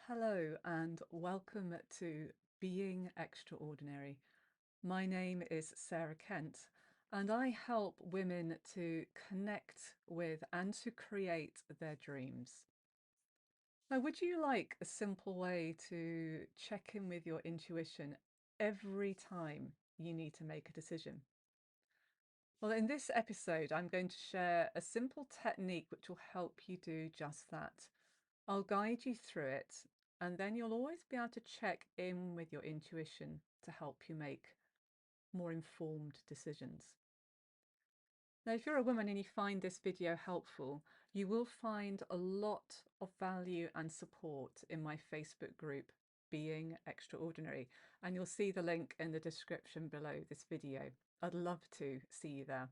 Hello and welcome to Being Extraordinary. My name is Sarah Kent and I help women to connect with and to create their dreams. Now, would you like a simple way to check in with your intuition every time you need to make a decision? Well, in this episode, I'm going to share a simple technique which will help you do just that. I'll guide you through it, and then you'll always be able to check in with your intuition to help you make more informed decisions. Now, if you're a woman and you find this video helpful, you will find a lot of value and support in my Facebook group, Being Extraordinary, and you'll see the link in the description below this video. I'd love to see you there.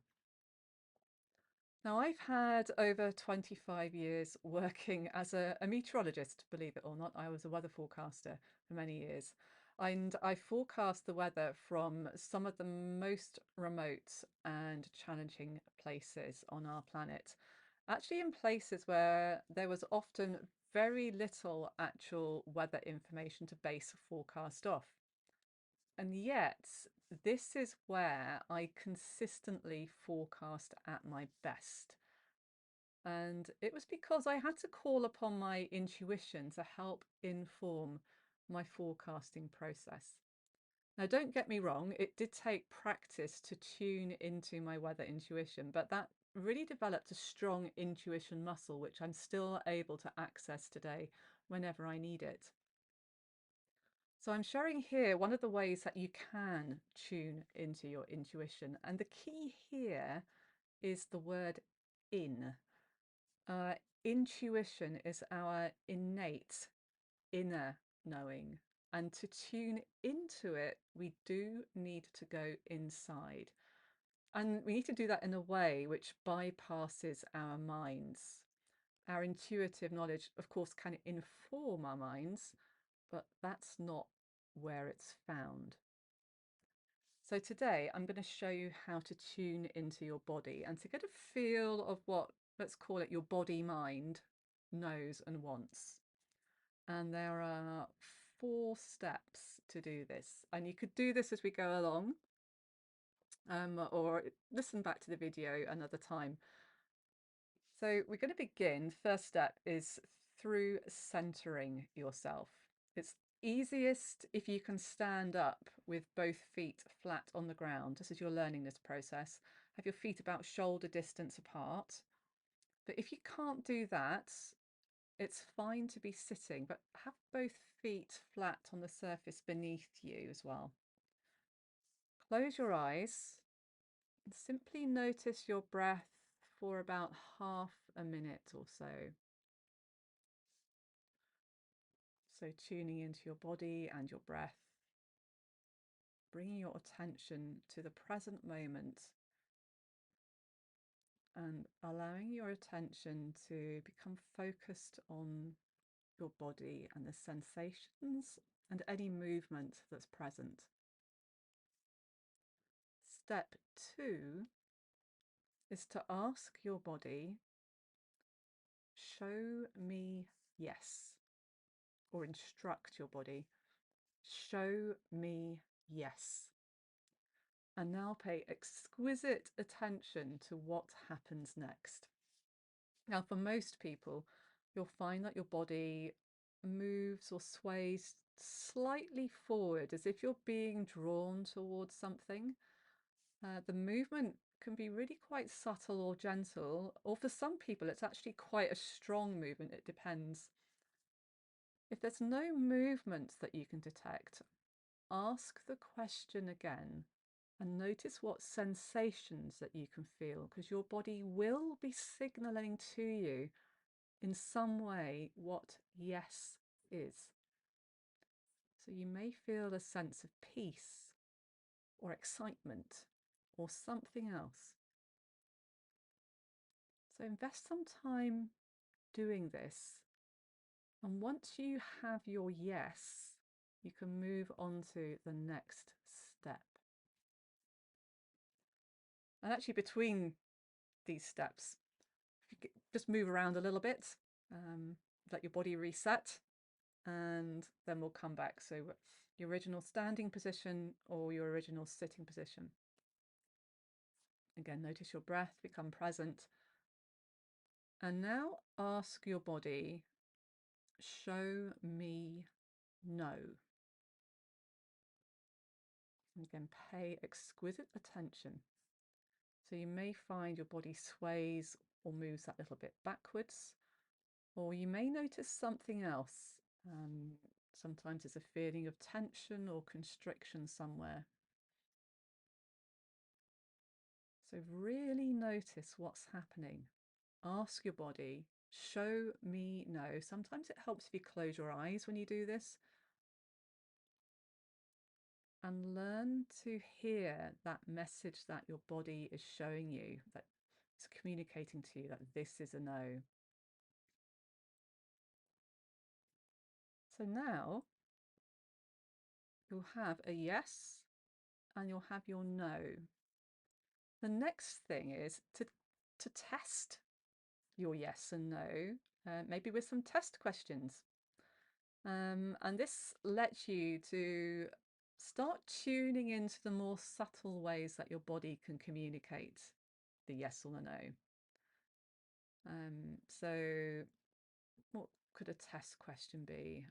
Now, I've had over 25 years working as a meteorologist, believe it or not. I was a weather forecaster for many years, and I forecast the weather from some of the most remote and challenging places on our planet. Actually, in places where there was often very little actual weather information to base a forecast off. And yet, this is where I consistently forecast at my best. And it was because I had to call upon my intuition to help inform my forecasting process. Now, don't get me wrong, it did take practice to tune into my weather intuition, but that really developed a strong intuition muscle, which I'm still able to access today whenever I need it. So I'm sharing here one of the ways that you can tune into your intuition. And the key here is the word in. Intuition is our innate inner knowing. And to tune into it, we do need to go inside. And we need to do that in a way which bypasses our minds. Our intuitive knowledge, of course, can inform our minds, but that's not where it's found. So today I'm going to show you how to tune into your body and to get a feel of what, let's call it, your body mind knows and wants. And there are 4 steps to do this. And you could do this as we go along, or listen back to the video another time. So we're going to begin. First step is through centering yourself. It's easiest if you can stand up with both feet flat on the ground, just as you're learning this process. Have your feet about shoulder distance apart. But if you can't do that, it's fine to be sitting, but have both feet flat on the surface beneath you as well. Close your eyes and simply notice your breath for about half a minute or so. So tuning into your body and your breath, bringing your attention to the present moment and allowing your attention to become focused on your body and the sensations and any movement that's present. Step 2 is to ask your body, show me yes, or instruct your body, show me yes. And now pay exquisite attention to what happens next. Now, for most people, you'll find that your body moves or sways slightly forward as if you're being drawn towards something. The movement can be really quite subtle or gentle, or for some people, it's actually quite a strong movement. It depends. If there's no movement that you can detect, ask the question again and notice what sensations that you can feel, because your body will be signaling to you in some way what yes is. So you may feel a sense of peace or excitement or something else. So invest some time doing this. And once you have your yes, you can move on to the next step. And actually between these steps, if you just move around a little bit, let your body reset. and then we'll come back. So your original standing position or your original sitting position. Again, notice your breath, become present. And now ask your body, show me no. And again, pay exquisite attention. So you may find your body sways or moves that little bit backwards, or you may notice something else. Sometimes there's a feeling of tension or constriction somewhere. So really notice what's happening. Ask your body, show me no. Sometimes it helps if you close your eyes when you do this. And learn to hear that message that your body is showing you, that it's communicating to you that this is a no. So now you'll have a yes and you'll have your no. The next thing is to test your yes and no, maybe with some test questions. And this lets you to start tuning into the more subtle ways that your body can communicate the yes or the no. So what could a test question be?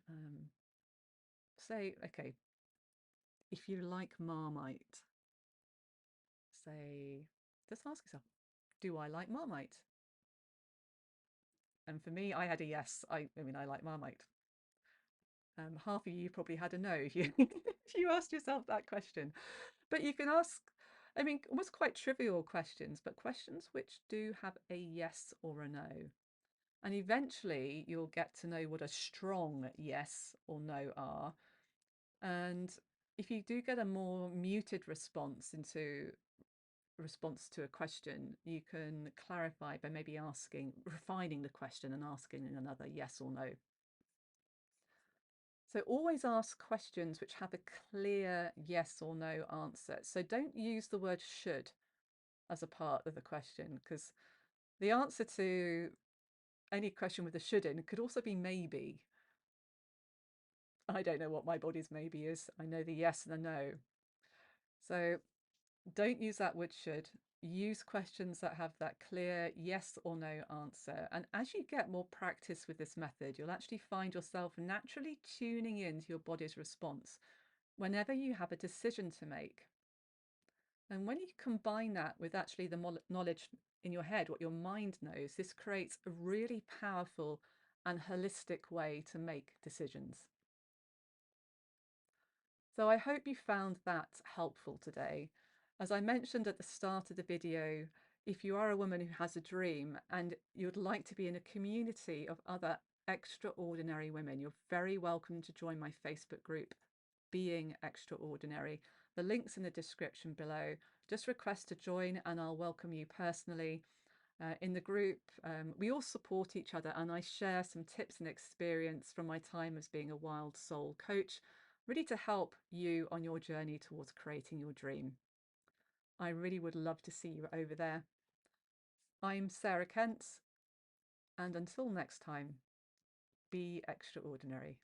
Say, okay, if you like Marmite, say, just ask yourself, do I like Marmite? And for me, I had a yes. I mean, I like Marmite. Half of you probably had a no if you if you asked yourself that question. But you can ask, I mean, almost quite trivial questions, but questions which do have a yes or a no. And eventually you'll get to know what a strong yes or no are. And if you do get a more muted response to a question, you can clarify by maybe refining the question and asking another yes or no. So always ask questions which have a clear yes or no answer. So don't use the word should as a part of the question, because the answer to any question with a should in could also be maybe. I don't know what my body's maybe is. I know the yes and the no. So don't use that word should. Use questions that have that clear yes or no answer. And as you get more practice with this method, you'll actually find yourself naturally tuning into your body's response whenever you have a decision to make. And when you combine that with actually the knowledge in your head, what your mind knows, this creates a really powerful and holistic way to make decisions. So I hope you found that helpful today. As I mentioned at the start of the video, if you are a woman who has a dream and you'd like to be in a community of other extraordinary women, you're very welcome to join my Facebook group, Being Extraordinary. The link's in the description below. Just request to join and I'll welcome you personally. In the group, we all support each other and I share some tips and experience from my time as being a wild soul coach, really to help you on your journey towards creating your dream. I really would love to see you over there. I'm Sarah Kent, and until next time, be extraordinary.